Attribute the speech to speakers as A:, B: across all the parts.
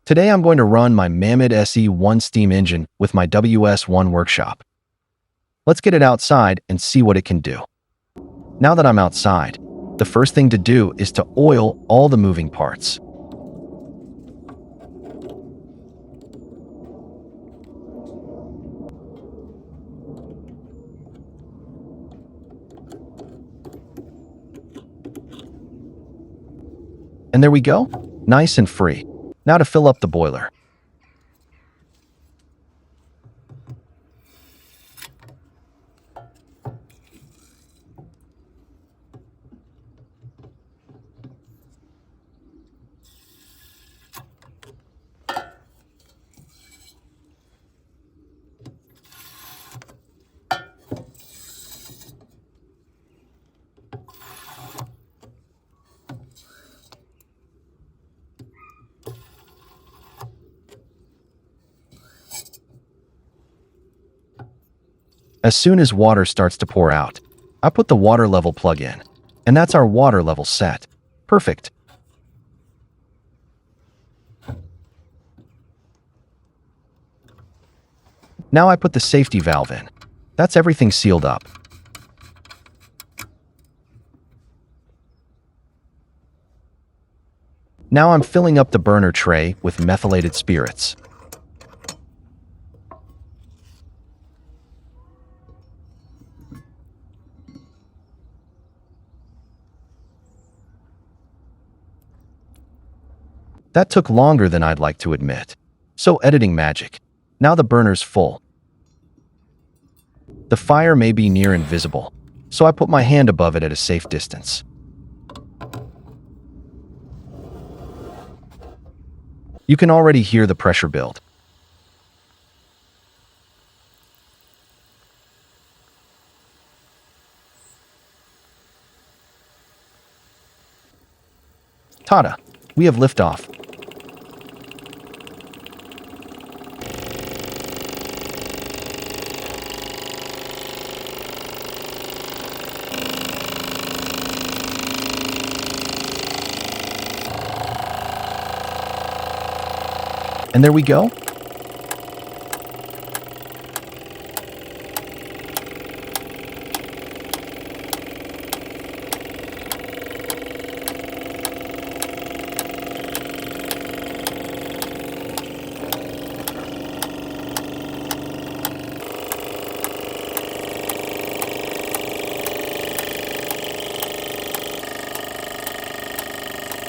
A: Today I'm going to run my Mamod SE1 steam engine with my WS1 workshop. Let's get it outside and see what it can do. Now that I'm outside, the first thing to do is to oil all the moving parts. And there we go, nice and free. Now to fill up the boiler. As soon as water starts to pour out, I put the water level plug in, and that's our water level set. Perfect. Now I put the safety valve in. That's everything sealed up. Now I'm filling up the burner tray with methylated spirits. That took longer than I'd like to admit. So editing magic. Now the burner's full. The fire may be near invisible, so I put my hand above it at a safe distance. You can already hear the pressure build. Ta-da! We have liftoff. And there we go.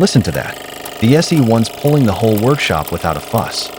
A: Listen to that. The SE1's pulling the whole workshop without a fuss.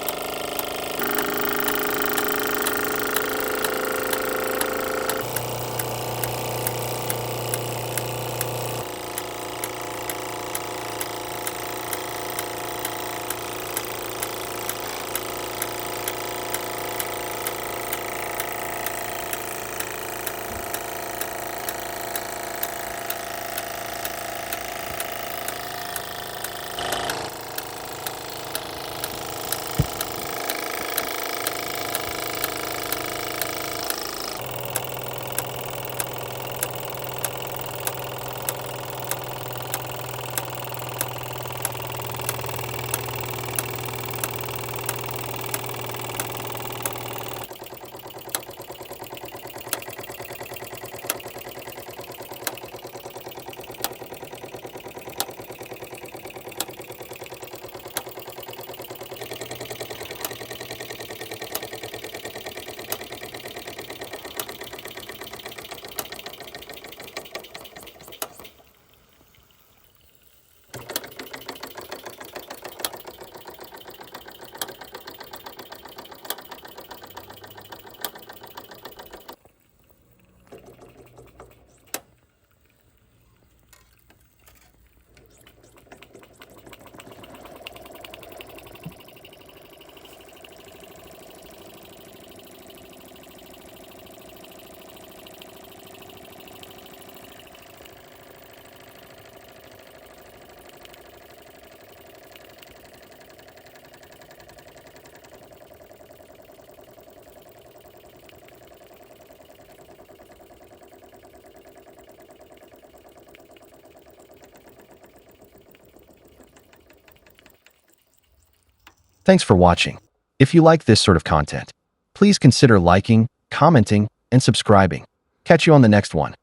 A: Thanks for watching. If you like this sort of content, please consider liking, commenting, and subscribing. Catch you on the next one.